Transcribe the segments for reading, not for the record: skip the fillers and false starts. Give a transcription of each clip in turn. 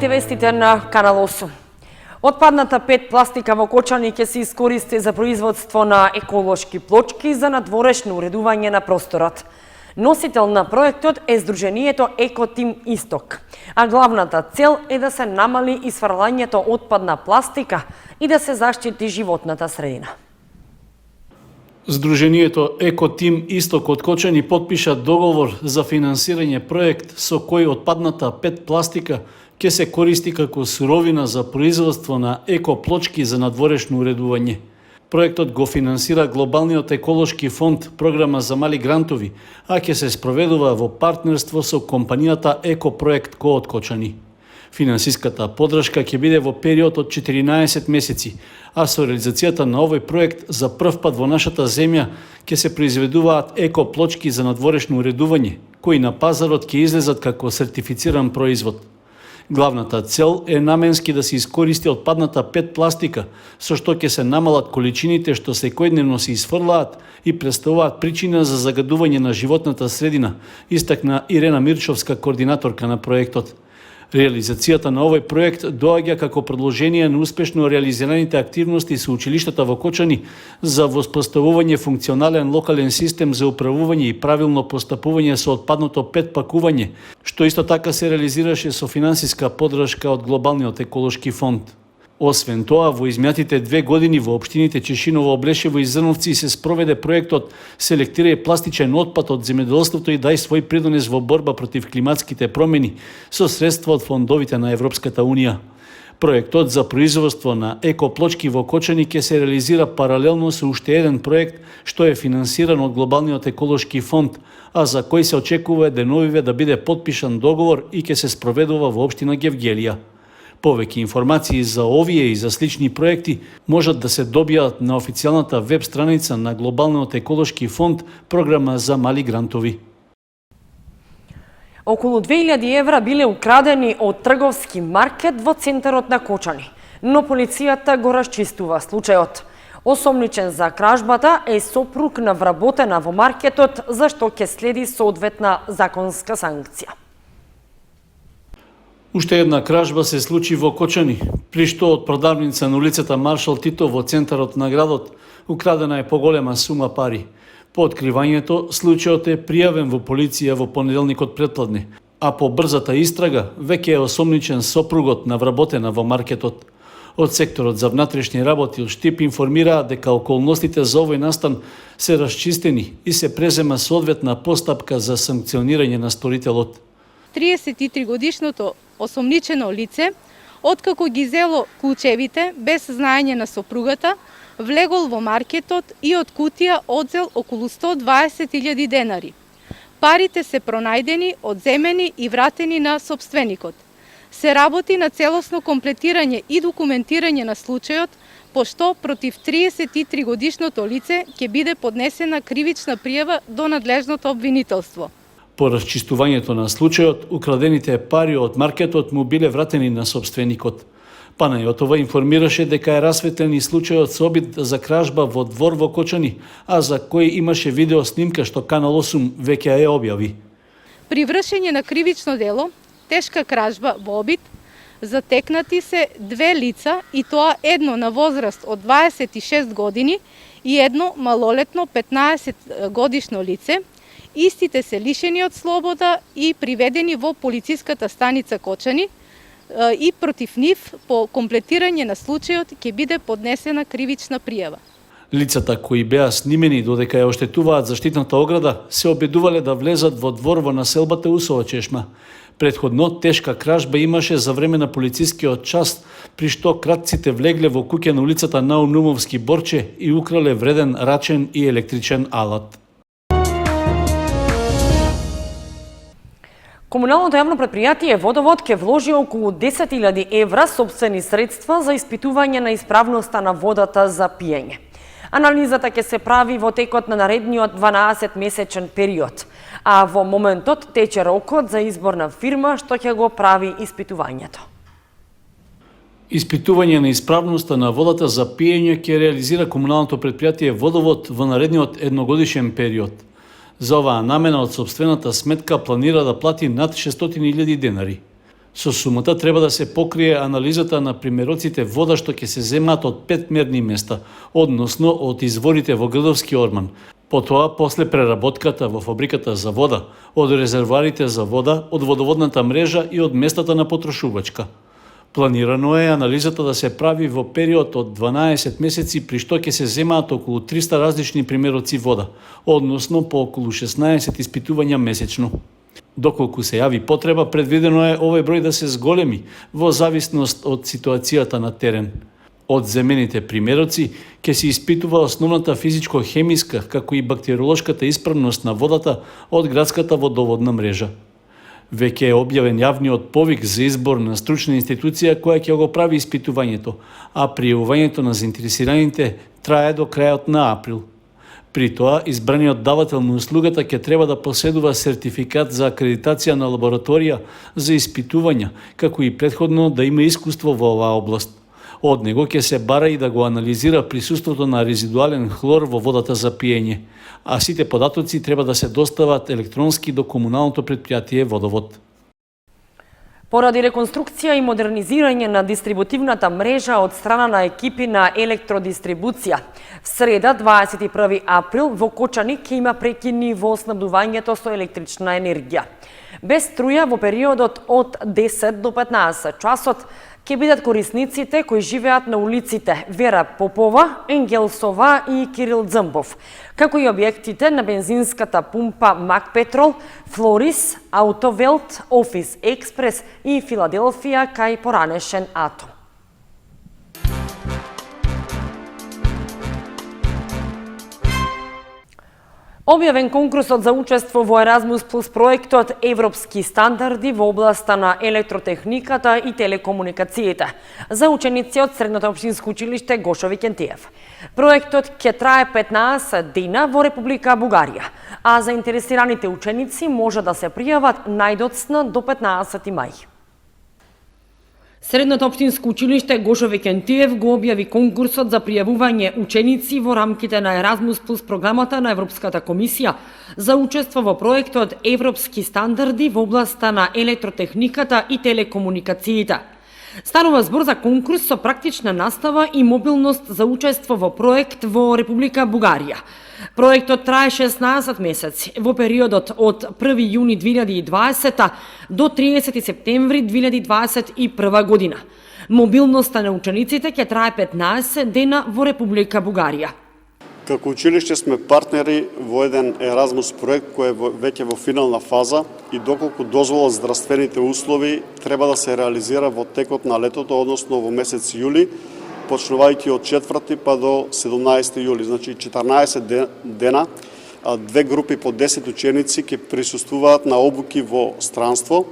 Следите вестите на Канал 8. Отпадната ПЕТ пластика во Кочани ќе се искористи за производство на еколошки плочки за надворешно уредување на просторот. Носител на проектот е Сдруженијето Екотим Исток, а главната цел е да се намали исфрлањето отпадна пластика и да се заштити животната средина. Сдруженијето Екотим Исток од Кочани потпиша договор за финансирање проект со кој отпадната ПЕТ пластика ќе се користи како суровина за производство на екоплочки за надворешно уредување. Проектот го финансира Глобалниот еколошки фонд, програма за мали грантови, а ќе се спроведува во партнерство со компанијата Екопроект Ко од Кочани. Финансиската поддршка ќе биде во период од 14 месеци, а со реализацијата на овој проект за прв пат во нашата земја ќе се произведуваат екоплочки за надворешно уредување, кои на пазарот ќе излезат како сертифициран производ. Главната цел е наменски да се искористи отпадната ПЕТ пластика, со што ќе се намалат количините што секојдневно се изфрлаат и представуваат причина за загадување на животната средина, истакна Ирена Мирчовска, координаторка на проектот. Реализацијата на овој проект доаѓа како продолжение на успешно реализираните активности со училиштата во Кочани за воспоставување функционален локален систем за управување и правилно постапување со отпадното ПЕТ пакување, што исто така се реализираше со финансиска поддршка од Глобалниот еколошки фонд. Освен тоа, во изминатите 2 години во општините Чешиново, Облешево и Зрновци се спроведе проектот Селектирај пластичен отпад од земјоделството и дај свој придонес во борба против климатските промени со средства од фондовите на Европската Унија. Проектот за производство на екоплочки во Кочани ќе се реализира паралелно со уште еден проект што е финансиран од Глобалниот еколошки фонд, а за кој се очекува деновиве да биде потпишан договор и ќе се спроведува во општина Гевгелија. Повеќе информации за овие и за слични проекти можат да се добијат на официјалната веб страница на Глобалниот еколошки фонд, програма за мали грантови. Околу 2000 евра биле украдени од трговски маркет во центарот на Кочани, но полицијата го расчистува случајот. Осомничен за кражбата е сопруг на вработена во маркетот, за што ќе следи соодветна законска санкција. Уште една кражба се случи во Кочани, при што од продавница на улицата Маршал Тито во центарот на градот украдена е поголема сума пари. По откривањето, случајот е пријавен во полиција во понеделникот претпладне, а по брзата истрага веќе е осомничен сопругот на вработена во маркетот. Од секторот за внатрешни работи од Штип информираа дека околностите за овој настан се расчистени и се презема соодветна постапка за санкционирање на сторителот. 33 годишното осомничено лице, откако ги зело клучевите без знаење на сопругата, влегол во маркетот и од кутија одзел околу 120.000 денари. Парите се пронајдени, одземени и вратени на собственикот. Се работи на целосно комплетирање и документирање на случајот, пошто против 33 годишното лице ќе биде поднесена кривична пријава до надлежното обвинителство. По расчистувањето на случајот, украдените пари од маркетот му биле вратени на собственикот. Панајотова информираше дека е расветлен и случајот со обид за кражба во двор во Кочани, а за кој имаше видео снимка што Канал 8 веќе ја објави. При вршење на кривично дело, тешка кражба во обид, затекнати се 2 лица, и тоа едно на возраст од 26 години и едно малолетно 15 годишно лице. Истите се лишени од слобода и приведени во полициската станица Кочани, и против нив по комплетирање на случајот ќе биде поднесена кривична пријава. Лицата кои беа снимени додека ја оштетуваат заштитната ограда се обидувале да влезат во двор во населбата Усова чешма. Предходно тешка кражба имаше за време на полицискиот час, при што кратците влегле во куќа на улицата Наум Нумовски Борче и украле вреден рачен и електричен алат. Комуналното јавно предпријатие Водовод ќе вложи околу 10.000 евра собствени средства за испитување на исправноста на водата за пиење. Анализата ќе се прави во текот на наредниот 12-месечен период, а во моментот тече рокот за избор на фирма што ќе го прави испитувањето. Испитување на исправноста на водата за пиење ќе реализира комуналното предпријатие Водовод во наредниот едногодишен период. За оваа намена од сопствената сметка планира да плати над 600.000 денари. Со сумата треба да се покрие анализата на примероците вода што ќе се земаат од 5 мерни места, односно од изворите во Грдовски орман. Потоа, после преработката во фабриката за вода, од резервоарите за вода, од водоводната мрежа и од местата на потрошувачка. Планирано е анализата да се прави во период од 12 месеци, при што ќе се земаат околу 300 различни примероци вода, односно по околу 16 испитувања месечно. Доколку се јави потреба, предвидено е овој број да се зголеми во зависност од ситуацијата на терен. Од земените примероци ќе се испитува основната физичко-хемиска, како и бактериолошката исправност на водата од градската водоводна мрежа. Веќе е објавен јавниот повик за избор на стручна институција која ќе го прави испитувањето, а пријавувањето на заинтересираните трае до крајот на април. При тоа, избраниот давател на услугата ќе треба да поседува сертификат за акредитација на лабораторија за испитувања, како и претходно да има искуство во оваа област. Од него ќе се бара и да го анализира присуството на резидуален хлор во водата за пиење, а сите податоци треба да се достават електронски до комуналното предпријатие Водовод. Поради реконструкција и модернизирање на дистрибутивната мрежа од страна на екипи на електродистрибуција, в среда 21 април во Кочани ќе има прекини во снабдувањето со електрична енергија. Без струја во периодот од 10 до 15 часот ќе бидат корисниците кои живеат на улиците Вера Попова, Енгелсова и Кирил Дзъмбов, како и објектите на бензинската пумпа Мак Петрол, Флорис, Аутовелт, Офис Експрес и Филаделфија кај поранешен Атом. Објавен конкурсот за учество во Еразмус плюс проектот Европски стандарди во областа на електротехниката и телекомуникациите за ученици од Средното општинско училиште Гошо Викентиев. Проектот ќе трае 15 дена во Република Бугарија, а заинтересираните ученици може да се пријават најдоцна до 15 мај. Средното општинско училиште Гошо Викентиев го објави конкурсот за пријавување ученици во рамките на Еразмус плюс програмата на Европската комисија за учество во проектот Европски стандарди во областа на електротехниката и телекомуникациите. Станува збор за конкурс со практична настава и мобилност за учество во проект во Република Бугарија. Проектот трае 16 месеци во периодот од 1 јуни 2020 до 30 септември 2021 година. Мобилноста на учениците ќе трае 15 дена во Република Бугарија. Како училиште сме партнери во еден Еразмус проект кој е веќе во финална фаза и доколку дозволат здравствените услови треба да се реализира во текот на летото, односно во месец јули, почнувајќи од 4 па до 17 јули, значи 14 дена, две групи по 10 ученици ќе присуствуваат на обуки во странство,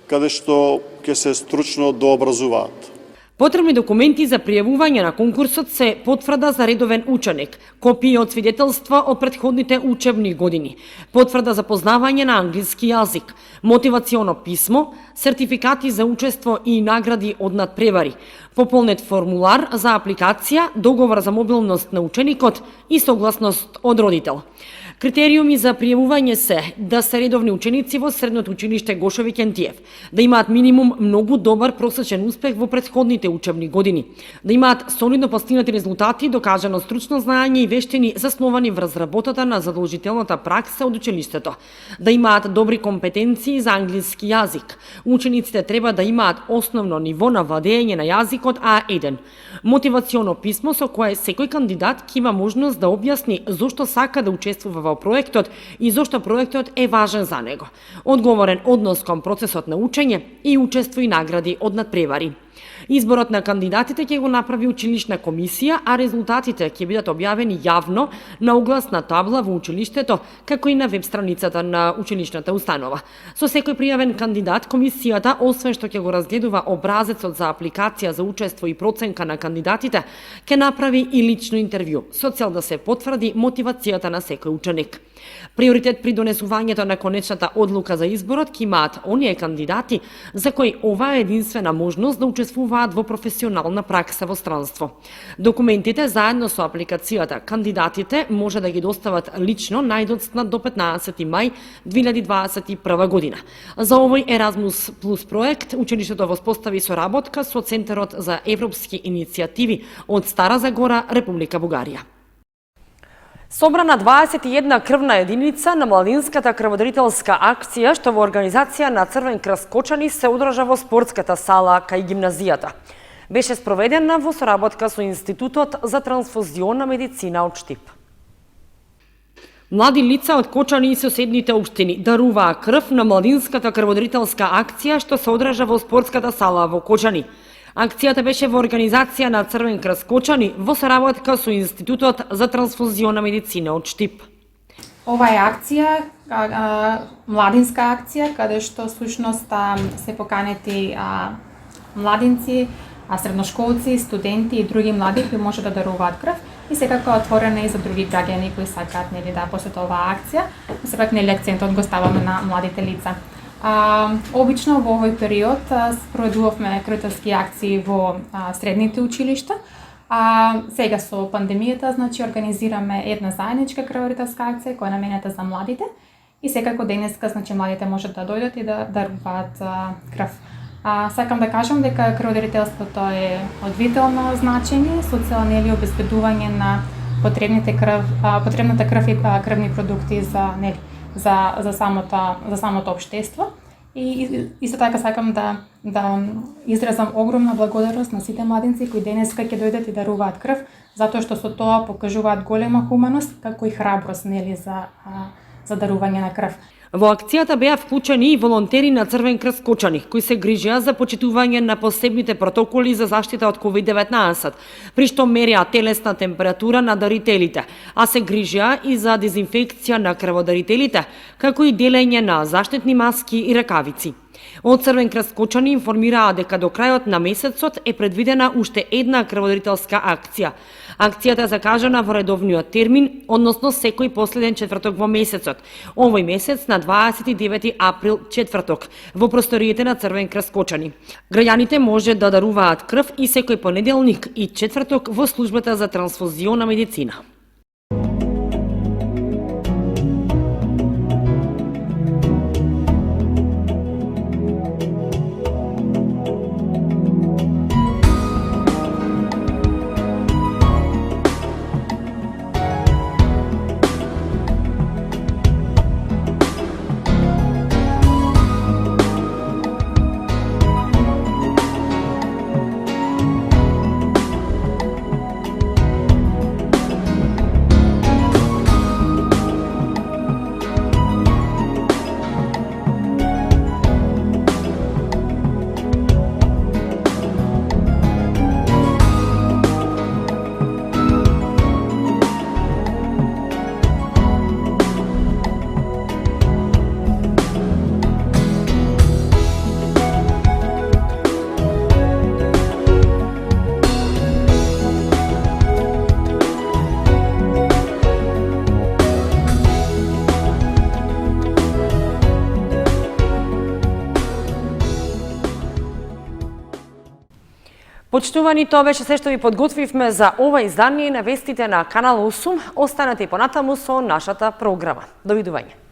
каде што ќе се стручно дообразуваат. Потребни документи за пријавување на конкурсот се потврда за редовен ученик, копија од свидетелства од претходните учебни години, потврда за познавање на англиски јазик, мотивационо писмо, сертификати за учество и награди од надпревари, пополнет формулар за апликација, договор за мобилност на ученикот и согласност од родител. Критериуми за пријавување се да се редовни ученици во Средното училиште Гошо Викентиев, да имаат минимум многу добар просечен успех во претходните учебни години, да имаат солидно постигнати резултати, докажано стручно знаење и вештини засновани врз работата на задолжителната пракса од училиштето, да имаат добри компетенции за англиски јазик. Учениците треба да имаат основно ниво на владење на јазикот А1. Мотивационо писмо со кое секој кандидат ќе има можност да објасни зошто сака да учествува во проектот и зошто проектот е важен за него. Одговорен однос кон процесот на учење и учество и награди од надпревари. Изборот на кандидатите ќе го направи училишна комисија, а резултатите ќе бидат објавени јавно на огласна табла во училиштето, како и на веб страницата на училишната установа. Со секој пријавен кандидат, комисијата, освен што ќе го разгледува образецот за апликација за учество и проценка на кандидатите, ќе направи и лично интервју, со цел да се потврди мотивацијата на секој ученик. Приоритет при донесувањето на конечната одлука за изборот ќе имаат оние кандидати за кои ова е единствена можност да учествуваат во професионална пракса во странство. Документите заедно со апликацијата кандидатите може да ги достават лично најдоцна до 15 мај 2021 година. За овој Еразмус Плюс проект училиштето воспостави соработка со Центарот за европски иницијативи од Стара Загора, Република Бугарија. Собрана 21 крвна единица на младинската крводарителска акција што во организација на Црвен крст Кочани се одржа во спортската сала кај гимназијата. Беше спроведена во соработка со Институтот за трансфузионна медицина од Штип. Млади лица од Кочани и соседните општини даруваа крв на младинската крводарителска акција што се одржа во спортската сала во Кочани. Акцијата беше во организација на Црвен крст Кочани во соработка со Институтот за трансфузионна медицина од Штип. Ова е акција, младинска акција, каде што сушност се поканети младинци, средношколци, студенти и други млади кои може да даруваат крв и секако отворена и за други граѓани кои сакаат да посетат оваа акција. Сепак акцентот го ставаме на младите лица. Обично во овој период спроведувавме крводарски акции во средните училишта. Сега со пандемијата, организираме една заедничка крводарска акција која е наменета за младите и секако денеска младите можат да дојдат и да даруваат крв. Сакам да кажам дека крводарителството е од витално значење со цел обезбедување на потребната крв и крвни продукти за самото општество. И исто така сакам да изразам огромна благодарност на сите младинци кои денеска ќе дојдат и даруваат крв, затоа што со тоа покажуваат голема хуманост, како и храброст за дарување на крв. Во акцијата беа вклучени и волонтери на Црвен крст Кочани, кои се грижеа за почитување на посебните протоколи за заштита од COVID-19, при што мереа телесна температура на дарителите, а се грижеа и за дезинфекција на крводарителите, како и делење на заштитни маски и ракавици. Од Црвен крст Кочани информираа дека до крајот на месецот е предвидена уште една крводарителска акција. Акцијата е закажана во редовниот термин, односно секој последен четврток во месецот. Овој месец на 29 април четврток во просториите на Црвен крст Кочани. Граѓаните може да даруваат крв и секој понеделник и четврток во службата за трансфузионна медицина. Почитувани, тоа беше се што ви подготвивме за ова издание на вестите на Канал 8. Останете и понатаму со нашата програма. Довидување.